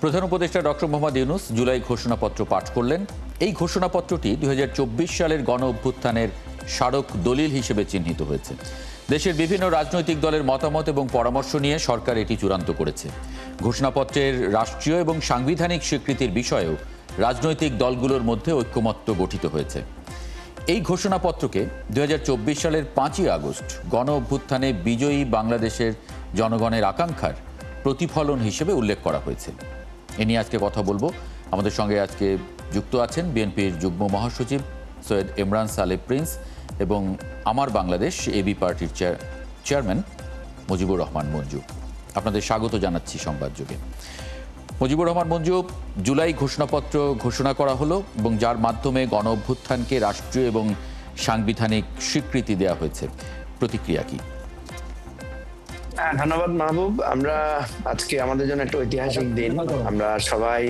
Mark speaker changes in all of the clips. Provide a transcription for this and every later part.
Speaker 1: প্রধান উপদেষ্টা ডক্টর মোহাম্মদ ইউনূস জুলাই ঘোষণাপত্র পাঠ করলেন। এই ঘোষণাপত্রটি ২০২৪ সালের গণ অভ্যুত্থানের স্মারক দলিল হিসেবে চিহ্নিত হয়েছে। দেশের বিভিন্ন রাজনৈতিক দলের মতামত এবং পরামর্শ নিয়ে সরকার এটি চূড়ান্ত করেছে। ঘোষণাপত্রের রাষ্ট্রীয় এবং সাংবিধানিক স্বীকৃতির বিষয়েও রাজনৈতিক দলগুলোর মধ্যে ঐক্যমত্য গঠিত হয়েছে। এই ঘোষণাপত্রকে ২০২৪ সালের ৫ই আগস্ট গণ অভ্যুত্থানে বিজয়ী বাংলাদেশের জনগণের আকাঙ্ক্ষার প্রতিফলন হিসেবে উল্লেখ করা হয়েছে। এ নিয়ে আজকে কথা বলবো। আমাদের সঙ্গে আজকে যুক্ত আছেন বিএনপির যুগ্ম মহাসচিব সৈয়দ ইমরান সালেহ প্রিন্স এবং আমার বাংলাদেশ এবি পার্টির চেয়ারম্যান মুজিবুর রহমান মঞ্জু। আপনাদের স্বাগত জানাচ্ছি সংবাদযোগে। মুজিবুর রহমান মঞ্জু, জুলাই ঘোষণাপত্র ঘোষণা করা হলো এবং যার মাধ্যমে গণ অভ্যুত্থানকে রাষ্ট্রীয় এবং সাংবিধানিক স্বীকৃতি দেওয়া হয়েছে, প্রতিক্রিয়া কি?
Speaker 2: ধন্যবাদ মাহবুব। আমরা আজকে আমাদের জন্য একটা ঐতিহাসিক দিন। আমরা সবাই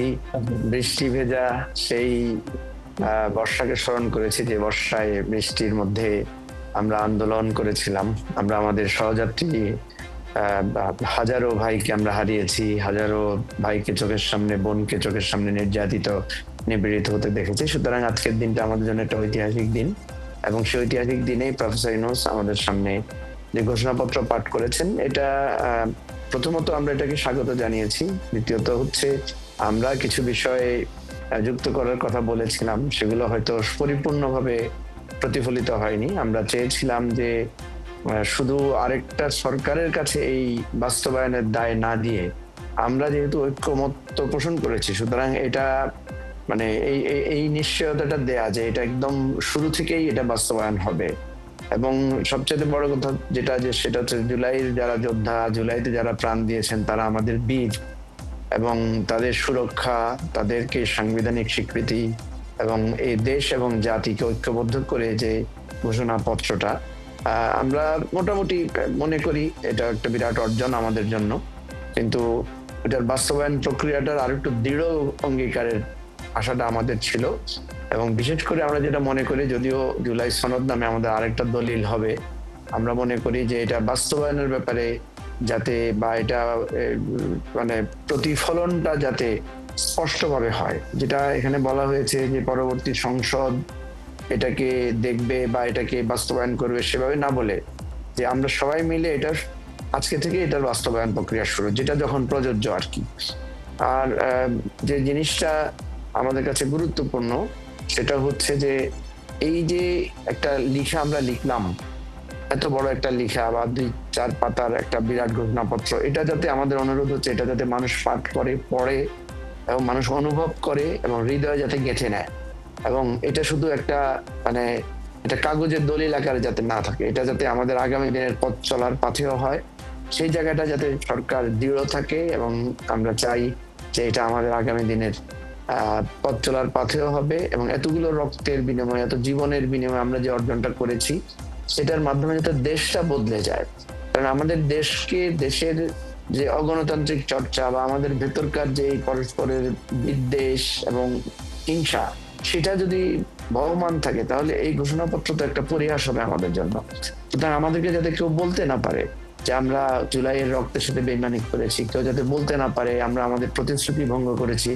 Speaker 2: বৃষ্টি ভেজা সেই বর্ষাকে স্মরণ করেছি, যে বর্ষায় বৃষ্টির মধ্যে আমরা আন্দোলন করেছিলাম। আমরা আমাদের সহযাত্রী হাজারো ভাইকে আমরা হারিয়েছি, হাজারো ভাইকে চোখের সামনে, বোনকে চোখের সামনে নির্যাতিত, নিপীড়িত হতে দেখেছি। সুতরাং আজকের দিনটা আমাদের জন্য একটা ঐতিহাসিক দিন, এবং সেই ঐতিহাসিক দিনেই প্রফেসর ইউনূস আমাদের সামনে যে ঘোষণাপত্র পাঠ করেছেন, এটা প্রথমত আমরা এটাকে স্বাগত জানিয়েছি। দ্বিতীয়ত হচ্ছে আমরা কিছু বিষয়ে যুক্ত করার কথা বলেছিলাম, সেগুলো হয়তো পরিপূর্ণভাবে প্রতিফলিত হয়নি। আমরা চেয়েছিলাম যে শুধু আরেকটা সরকারের কাছে এই বাস্তবায়নের দায় না দিয়ে, আমরা যেহেতু ঐক্যমত্য পোষণ করেছি, সুতরাং এটা মানে এই নিশ্চয়তাটা দেয়া যে এটা একদম শুরু থেকেই এটা বাস্তবায়ন হবে। এবং সবচেয়ে বড় কথা যেটা, যে সেটা হচ্ছে জুলাইয়ের যারা যোদ্ধা, জুলাইতে যারা প্রাণ দিয়েছেন, তারা আমাদের বীর, এবং তাদের সুরক্ষা, তাদেরকে সাংবিধানিক স্বীকৃতি এবং এই দেশ এবং জাতিকে ঐক্যবদ্ধ করে যে ঘোষণাপত্রটা, আমরা মোটামুটি মনে করি এটা একটা বিরাট অর্জন আমাদের জন্য। কিন্তু এটার বাস্তবায়ন প্রক্রিয়াটার আরো একটু দৃঢ় অঙ্গীকারের আশাটা আমাদের ছিল। এবং বিশেষ করে আমরা যেটা মনে করি, যদিও জুলাই সনদ নামে আমাদের আরেকটা দলিল হবে, আমরা মনে করি যে এটা বাস্তবায়নের ব্যাপারে যাতে, বা এটা মানে প্রতিফলনটা যাতে স্পষ্টভাবে হয়। যেটা এখানে বলা হয়েছে যে পরবর্তী সংসদ এটাকে দেখবে বা এটাকে বাস্তবায়ন করবে, সেভাবে না বলে যে আমরা সবাই মিলে এটা আজকে থেকে এটার বাস্তবায়ন প্রক্রিয়া শুরু, যেটা যখন প্রযোজ্য আর কি। আর যে জিনিসটা আমাদের কাছে গুরুত্বপূর্ণ, সেটা হচ্ছে যে এই যে একটা লিখা আমরা লিখলাম, এত বড় একটা লিখা বা 2-4 পাতার একটা বিরাট ঘোষণাপত্র, এটা যাতে, আমাদের অনুরোধ হচ্ছে এটা যাতে মানুষ পাঠ করে, পড়ে এবং মানুষ অনুভব করে এবং হৃদয়ে যাতে গেঁথে নেয়। এবং এটা শুধু একটা মানে এটা কাগজের দলিল আকারে যাতে না থাকে, এটা যাতে আমাদের আগামী দিনের পথ চলার পাথেয় হয়, সেই জায়গাটা যাতে সরকার দৃঢ় থাকে। এবং আমরা চাই যে এটা আমাদের আগামী দিনের পথ চলার পাথেয় হবে, এবং এতগুলো রক্তের বিনিময়ে, এত জীবনের বিনিময়ে আমরা যে অর্জনটা করেছি, সেটার মাধ্যমে যাতে দেশটা বদলে যায়। কারণ আমাদের দেশকে, দেশের যে অগণতান্ত্রিক চর্চা বা আমাদের ভেতরকার যে পরস্পরের বিদ্বেষ এবং হিংসা, সেটা যদি বহমান থাকে, তাহলে এই ঘোষণাপত্র তো একটা পরিহাস হবে আমাদের জন্য। সুতরাং আমাদেরকে যাতে কেউ বলতে না পারে যে আমরা জুলাইয়ের রক্তের সাথে বেইমানি করেছি, কেউ যাতে বলতে না পারে আমরা আমাদের প্রতিশ্রুতি ভঙ্গ করেছি,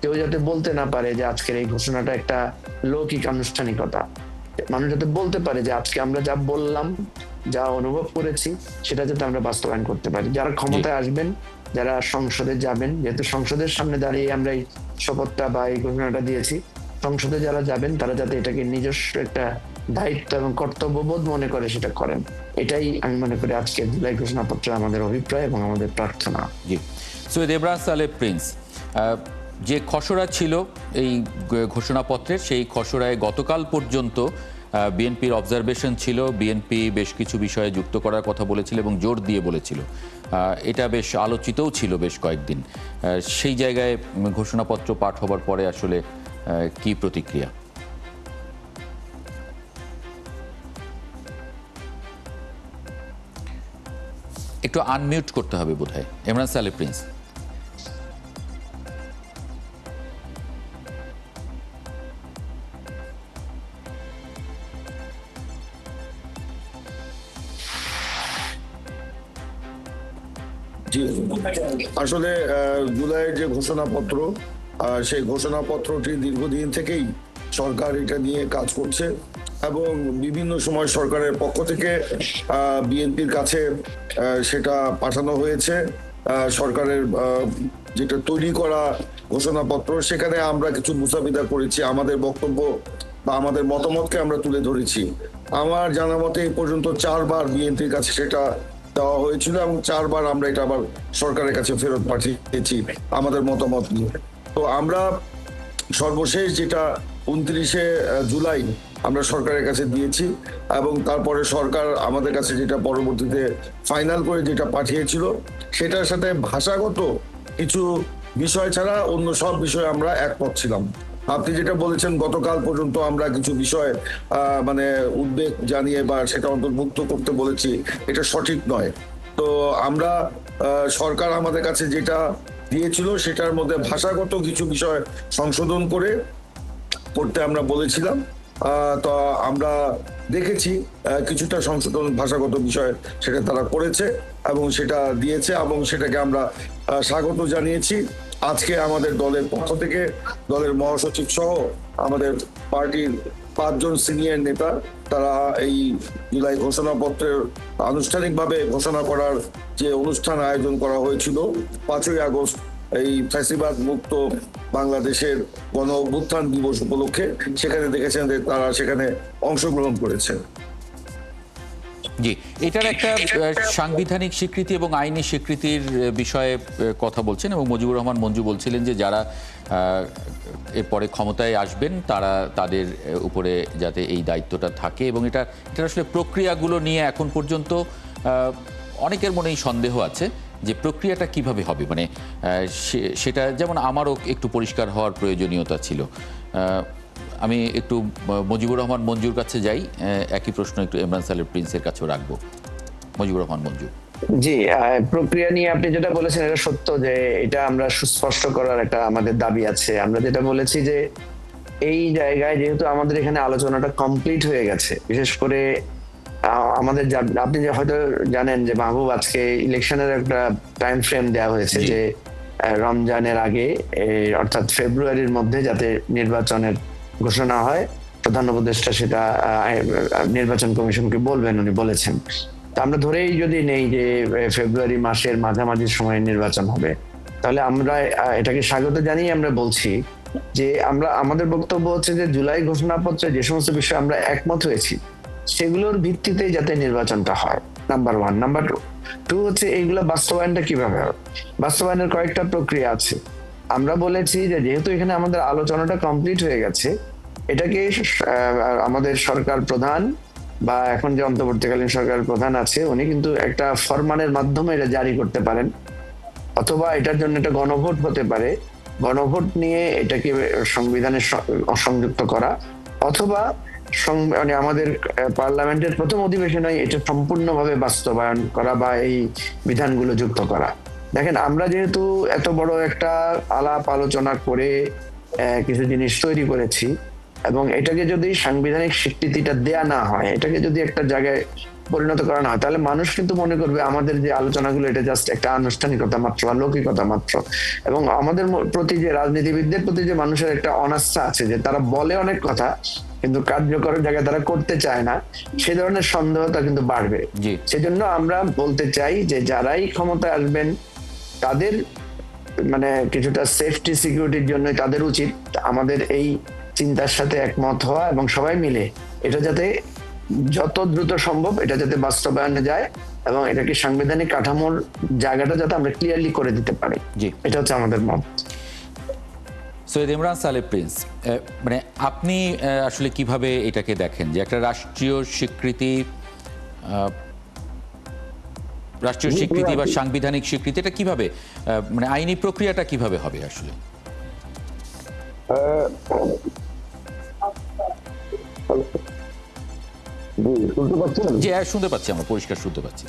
Speaker 2: কেউ যাতে বলতে না পারে যে আজকের এই ঘোষণাটা একটা লৌকিক আনুষ্ঠানিকতা। মানুষ যাতে বলতে পারে যে আজকে আমরা যা বললাম, যা অনুভব করেছি, সেটা যাতে আমরা বাস্তবায়ন করতে পারি। যারা ক্ষমতায় আসবেন, যারা সংসদে যাবেন, যেহেতু সংসদের সামনে দাঁড়িয়ে আমরা এই শপথটা বা এই ঘোষণাটা দিয়েছি, সংসদে যারা যাবেন তারা যাতে এটাকে নিজস্ব একটা দায়িত্ব এবং কর্তব্যবোধ মনে করে সেটা করেন। এটাই আমি মনে করি আজকে জুলাই ঘোষণাপত্র আমাদের অভিপ্রায় এবং আমাদের প্রার্থনা।
Speaker 1: জি, সৈয়দ ইমরান সালেহ প্রিন্স, যে খসড়া ছিল এই ঘোষণাপত্রের, সেই খসড়ায় গতকাল পর্যন্ত বিএনপির অবজারভেশন ছিল, বিএনপি বেশ কিছু বিষয়ে যুক্ত করার কথা বলেছিল এবং জোর দিয়ে বলেছিল। এটা বেশ আলোচিতও ছিল বেশ কয়েকদিন। সেই জায়গায় ঘোষণাপত্র পাঠ হবার পরে আসলে কি প্রতিক্রিয়া? একটু আনমিউট করতে হবে বোধহয়, ইমরান সালেহ প্রিন্স।
Speaker 3: জি, আসলে জুলাইয়ের যে ঘোষণাপত্র, সেই ঘোষণাপত্রটি দীর্ঘদিন থেকেই সরকার এটা নিয়ে কাজ করছে এবং বিভিন্ন সময় সরকারের পক্ষ থেকে বিএনপির কাছে সেটা পাঠানো হয়েছে। সরকারের যেটা তৈরি করা ঘোষণাপত্র, সেখানে আমরা কিছু মুসাবিদা করেছি, আমাদের বক্তব্য বা আমাদের মতামতকে আমরা তুলে ধরেছি। আমার জানা মতে এই পর্যন্ত 4বার বিএনপির কাছে সেটা দেওয়া হয়েছিল এবং 4বার আমরা এটা আবার সরকারের কাছে ফেরত পাঠিয়েছি আমাদের মতামত নিয়ে। তো আমরা সর্বশেষ যেটা 29শে জুলাই আমরা সরকারের কাছে দিয়েছি এবং তারপরে সরকার আমাদের কাছে যেটা পরবর্তীতে ফাইনাল করে যেটা পাঠিয়েছিল, সেটার সাথে ভাষাগত কিছু বিষয় ছাড়া অন্য সব বিষয়ে আমরা একমত ছিলাম। আপনি যেটা বলেছেন গতকাল পর্যন্ত আমরা কিছু বিষয় মানে উদ্বেগ জানিয়ে বা সেটা অন্তর্ভুক্ত করতে বলেছি, এটা সঠিক নয়। তো আমরা সরকার আমাদের কাছে যেটা দিয়েছিল সেটার মধ্যে ভাষাগত কিছু বিষয় সংশোধন করে করতে আমরা বলেছিলাম। তো আমরা দেখেছি কিছুটা সংশোধন ভাষাগত বিষয় সেটা তারা করেছে এবং সেটা দিয়েছে এবং সেটাকে আমরা স্বাগত জানিয়েছি। আজকে আমাদের দলের পক্ষ থেকে দলের মহাসচিব সহ আমাদের পার্টির 5 জন সিনিয়র নেতা তারা এই জুলাই ঘোষণাপত্রের আনুষ্ঠানিকভাবে ঘোষণা করার যে অনুষ্ঠান আয়োজন করা হয়েছিল 5ই আগস্ট এই ফ্যাসিবাদ মুক্ত বাংলাদেশের গণ অভ্যুত্থান দিবস উপলক্ষে, সেখানে দেখেছেন যে তারা সেখানে অংশগ্রহণ করেছে।
Speaker 1: জি, এটার একটা সাংবিধানিক স্বীকৃতি এবং আইনি স্বীকৃতির বিষয়ে কথা বলছেন এবং মুজিবুর রহমান মঞ্জু বলছিলেন যে যারা এরপরে ক্ষমতায় আসবেন তারা তাদের উপরে যাতে এই দায়িত্বটা থাকে এবং এটা আসলে প্রক্রিয়াগুলো নিয়ে এখন পর্যন্ত অনেকের মনেই সন্দেহ আছে যে প্রক্রিয়াটা কিভাবে হবে, মানে সেটা যেমন আমারও একটু পরিষ্কার হওয়ার প্রয়োজনীয়তা ছিল। আমি একটু মুজিবুর রহমান মঞ্জুর কাছে যাই, একই প্রশ্ন একটু ইমরান সালেহ প্রিন্সের কাছেও রাখবো। মুজিবুর রহমান মঞ্জু।
Speaker 2: জি, প্রক্রিয়া নিয়ে আপনি যেটা বলেছেন এটা সত্য যে এটা আমরা সুস্পষ্ট করার একটা আমাদের দাবি আছে। আমরা যেটা বলেছি যে এই জায়গায় যেহেতু আমাদের এখানে আলোচনাটা কমপ্লিট হয়ে গেছে, বিশেষ করে আমাদের আপনি যে হয়তো জানেন যে মাহবুব আজকে ইলেকশনের একটা টাইম ফ্রেম দেওয়া হয়েছে যে রমজানের আগে অর্থাৎ ফেব্রুয়ারির মধ্যে যাতে নির্বাচনের ঘোষণা হয়, প্রধান উপদেষ্টা সেটা নির্বাচন কমিশনকে বলবেন, উনি বলেছেন। তা আমরা ধরেই যদি নেই যে ফেব্রুয়ারি মাসের মাঝামাঝি সময়ে নির্বাচন হবে, তাহলে আমরা এটাকে স্বাগত জানিয়ে আমরা বলছি যে আমরা আমাদের বক্তব্য হচ্ছে যে জুলাই ঘোষণাপত্রে যে সমস্ত বিষয়ে আমরা একমত হয়েছি সেগুলোর ভিত্তিতে যাতে নির্বাচনটা হয়, নাম্বার 1। নাম্বার 2 হচ্ছে এইগুলো বাস্তবায়নটা কিভাবে হবে। বাস্তবায়নের কয়েকটা প্রক্রিয়া আছে। আমরা বলেছি যে যেহেতু এখানে আমাদের আলোচনাটা কমপ্লিট হয়ে গেছে, এটাকে আমাদের সরকার প্রধান বা এখন যে অন্তর্বর্তীকালীন সরকার প্রধান আছে উনি কিন্তু একটা ফরমানের মাধ্যমে এটা জারি করতে পারেন, অথবা এটার জন্য একটা গণভোট হতে পারে, গণভোট নিয়ে এটাকে সংবিধানে সংযুক্ত করা, অথবা মানে আমাদের পার্লামেন্টের প্রথম অধিবেশনে এটা সম্পূর্ণভাবে বাস্তবায়ন করা বা এই বিধানগুলো যুক্ত করা। দেখেন, আমরা যেহেতু এত বড় একটা আলাপ আলোচনা করে কিছু জিনিস তৈরি করেছি এবং এটাকে যদি সাংবিধানিক স্বীকৃতিটা দেয়া না হয়, এটাকে যদি একটা জায়গায় পরিণত করা না হয়, তাহলে মানুষ কিন্তু মনে করবে আমাদের যে আলোচনাগুলো এটা জাস্ট একটা আনুষ্ঠানিকতা মাত্র বা লৌকিকতা মাত্র। এবং আমাদের প্রতি যে রাজনীতিবিদদের প্রতি যে মানুষের একটা অনাস্থা আছে যে তারা বলে অনেক কথা কিন্তু কার্যকর জায়গায় তারা করতে চায় না, সে ধরনের সন্দেহটা কিন্তু বাড়বে। সেজন্য আমরা বলতে চাই যে যারাই ক্ষমতায় আসবেন তাদের মানে কিছুটা সেফটি সিকিউরিটির জন্য তাদের উচিত আমাদের এই চিন্তার সাথে একমত হওয়া এবং সবাই মিলে এটা যাতে যত দ্রুত সম্ভব এটা যাতে বাস্তবায়নে যায় এবং এটাকে সাংবিধানিক কাঠামোর জায়গাটা যাতে আমরা ক্লিয়ারলি করে দিতে পারি, এটা হচ্ছে আমাদের মত।
Speaker 1: সৈয়দ ইমরান সালেহ প্রিন্স, মানে আপনি আসলে কিভাবে এটাকে দেখেন যে একটা রাষ্ট্রীয় স্বীকৃতি বা সাংবিধানিক স্বীকৃতি এটা কিভাবে মানে আইনি প্রক্রিয়াটা কিভাবে হবে আসলে? জি, শুনতে পাচ্ছি, আমরা পরিষ্কার শুনতে পাচ্ছি।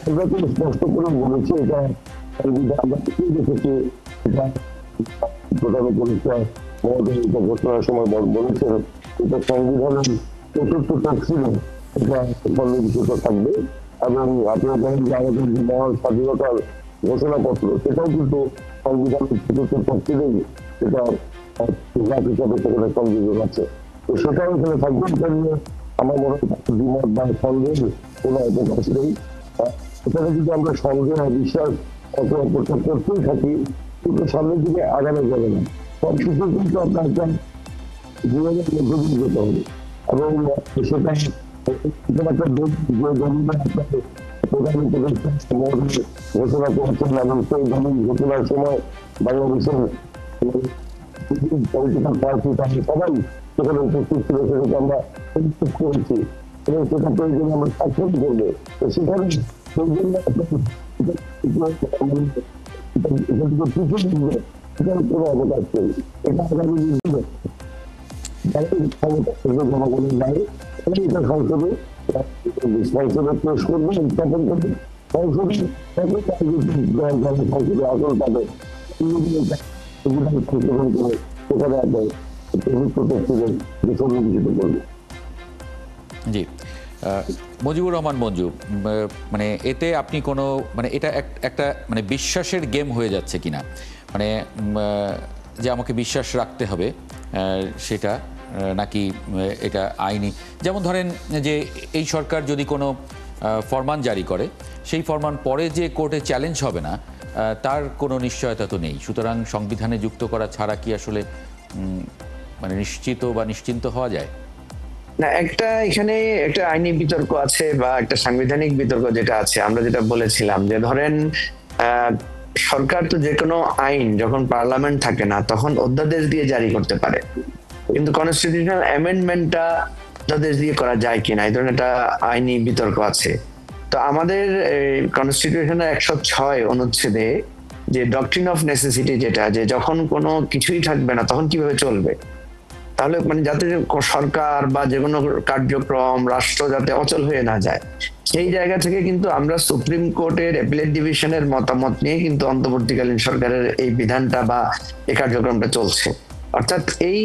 Speaker 3: আমরা তো স্পষ্ট করে বলেছি এটা প্রধান উপদেষ্টা ঘোষণার সময় বলেছেন এটা সংবিধানের ৪র্থ তফসিলে এটা সন্নিবেশিত থাকবে এবং আপনার জানেন যে আমাদের যে মহান স্বাধীনতার ঘোষণাপত্র, সেটাও কিন্তু সংবিধানের পক্ষে নেই, সেটা হিসাবে সেখানে সংযোজন আছে। তো সেটাও এখানে থাকবে, এটা নিয়ে আমার মনে হয় দ্বিমত বা সন্দেহ কোনো অবকাশ নেই। এখানে যদি আমরা সন্দেহ বিশ্বাস অপরটা করতেই থাকি, কিন্তু সামনের দিকে আগানো যাবে না। সবকিছু কিন্তু আপনার একটা জীবনের মধ্যে দিয়ে যেতে হবে, এবং সেটা একটা প্রধান উপদেষ্টা ঘোষণা করেছেন, এবং সেই দলিল ঘোষণার সময় বাংলাদেশের পলিটিক্যাল পার্টি তাদের সবাই সেখানে উপস্থিত ছিল, সেটাকে আমরা উল্লেখ করেছি এবং সেটা প্রয়োজনে আমরা স্বাক্ষর করবো। তো সেখানে সেই জন্য সেখানে কোনো অবকাশ নেই। এটা আগামী জনগণের নাই, এটা সংসদে পেশ করবে, উত্থাপন করবে, সংসদে সংসদে আসল পাবে, সংশোধন করে সেখানে আপনার করবে।
Speaker 1: জি, মুজিবুর রহমান মঞ্জু, মানে এতে আপনি কোনো মানে এটা একটা মানে বিশ্বাসের গেম হয়ে যাচ্ছে কিনা, মানে যে আমাকে বিশ্বাস রাখতে হবে সেটা, নাকি এটা আইনি? যেমন ধরেন যে এই সরকার যদি কোনো ফরমান জারি করে, সেই ফরমান পরে যে কোর্টে চ্যালেঞ্জ হবে না, তার কোনো নিশ্চয়তা তো নেই। সুতরাং সংবিধানে যুক্ত করা ছাড়া কি আসলে মানে নিশ্চিত বা নিশ্চিন্ত হওয়া যায়?
Speaker 2: না, এখানে একটা আইনি বিতর্ক আছে বা একটা সাংবিধানিক বিতর্ক যেটা আছে, আমরা যেটা বলেছিলাম যে ধরেন সরকার তো যে কোনো আইন যখন পার্লামেন্ট থাকে না তখন অধ্যাদেশ দিয়ে জারি করতে পারে, কিন্তু কনস্টিটিউশনাল অ্যামেন্ডমেন্টটা অধ্যাদেশ দিয়ে করা যায় কিনা এই ধরনের একটা আইনি বিতর্ক আছে। তো আমাদের কনস্টিটিউশনের 106 অনুচ্ছেদে যে ডক্ট্রিন অফ নেসেসিটি, যেটা যে যখন কোনো কিছুই থাকবে না তখন কিভাবে চলবে, তাহলে মানে যাতে সরকার বা যে কোনো কার্যক্রম রাষ্ট্র যাতে অচল হয়ে না যায়, সেই জায়গা থেকে কিন্তু আমরা সুপ্রিম কোর্টের অ্যাপিলেট ডিভিশনের মতামত নিয়ে কিন্তু অন্তর্বর্তীকালীন সরকারের এই বিধানটা বা এই কার্যক্রমটা চলছে। অর্থাৎ এই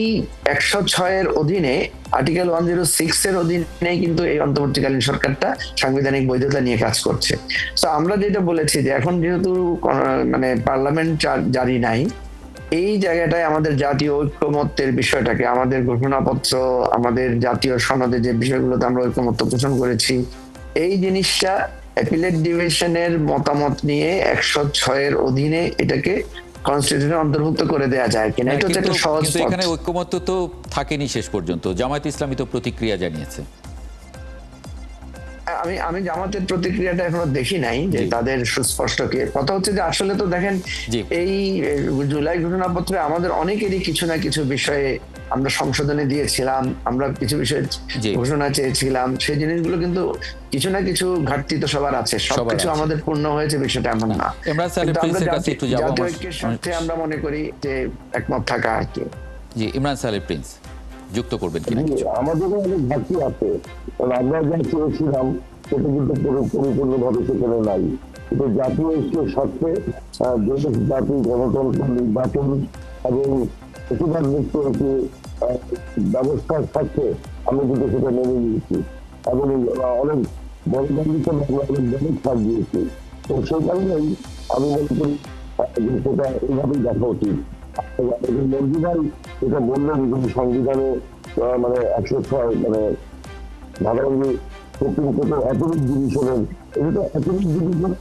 Speaker 2: 106 অধীনে আর্টিকেল 106 এর অধীনে কিন্তু এই অন্তর্বর্তীকালীন সরকারটা সাংবিধানিক বৈধতা নিয়ে কাজ করছে। তো আমরা যেটা বলেছি যে এখন যেহেতু মানে পার্লামেন্ট জারি নাই, এই জায়গাটায় আমাদের জাতীয় ঐক্যমত্যের বিষয়টাকে, আমাদের ঘোষণাপত্র, আমাদের জাতীয় সনদে যে বিষয়গুলোতে আমরা ঐক্যমত্য পোষণ করেছি, এই জিনিসটা অ্যাপিলেট ডিভিশনের মতামত নিয়ে 106 অধীনে এটাকে কনস্টিটিউশনে অন্তর্ভুক্ত করে দেওয়া যায় কিনা, এটা হচ্ছে একটা সহজ পথ।
Speaker 1: এখানে ঐক্যমত্য তো থাকেনি শেষ পর্যন্ত। জামায়াত ইসলামী তো প্রতিক্রিয়া জানিয়েছে।
Speaker 2: আমি জামাতের প্রতিক্রিয়াটা এখনো দেখি নাই যে তাদের সুস্পষ্ট কি কথা হচ্ছে। যে আসলে তো দেখেন এই জুলাই ঘোষণাপত্রে আমাদের অনেকেরই কিছু না কিছু বিষয়ে আমরা সংশোধনে দিয়েছিলাম, আমরা কিছু বিষয়ে ঘোষণা চেয়েছিলাম, সেই জিনিসগুলো কিন্তু কিছু না কিছু ঘাটতি তো সবার আছে, সবকিছু আমাদের পূর্ণ হয়েছে বিষয়টা এমন না। জাতীয় ঐক্যের স্বার্থে আমরা মনে করি যে একমত থাকা আর কি।
Speaker 1: জি, ইমরান সাহেব প্রিন্স যুক্ত করবেন কিনা?
Speaker 3: আমাদেরও অনেক ঘাটতি আছে, আমরা যা চেয়েছিলাম সেটা কিন্তু পরিপূর্ণভাবে সেখানে নাই। কিন্তু জাতীয় ঐক্যের স্বার্থে দেশ, জাতি, গণতন্ত্র, নির্বাচন এবং বেশিরভাগ একটি ব্যবস্থার স্বার্থে আমরা কিন্তু সেটা মেনে নিয়েছি এবং অনেক বড়দান্বিত অনেক ছাড় দিয়েছি। তো সেই কারণেই আমি মনে করি যে সেটা এইভাবেই দেখা উচিত। মঞ্জু ভাই এটা বললেন যে সংবিধানে মানে 106 মানে ধারাবাহিক সুপ্রিম কোর্টের অ্যাপিলেট ডিভিশনের, এটা তো অ্যাপিলেট ডিভিশন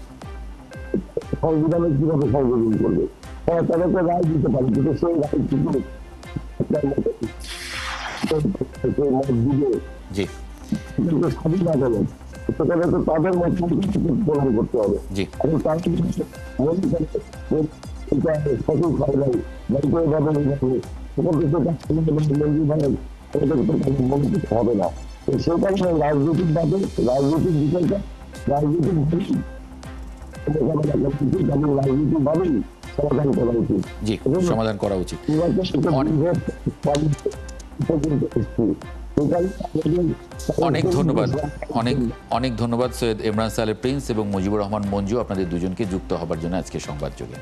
Speaker 3: সংবিধানে কিভাবে সংযোজন করবে? হ্যাঁ, তারা একটা রায় দিতে পারে, কিন্তু সেই রায় কিন্তু মত দিবে স্বাধীন আদালত, সেখানে তো তাদের মত প্রদান করতে হবে। এবং তার সঠিক হয় নাই হবে না। তো সেই কারণে রাজনৈতিক ভাবে রাজনৈতিক বিষয়টা রাজনৈতিক ভাবেই সমাধান করা উচিত।
Speaker 1: সমাধান করা উচিত। অনেক ধন্যবাদ, অনেক ধন্যবাদ সৈয়দ ইমরান সালেহ প্রিন্স এবং মুজিবুর রহমান মঞ্জু, আপনাদের দুজনকে যুক্ত হবার জন্য আজকে সংবাদ যোগে।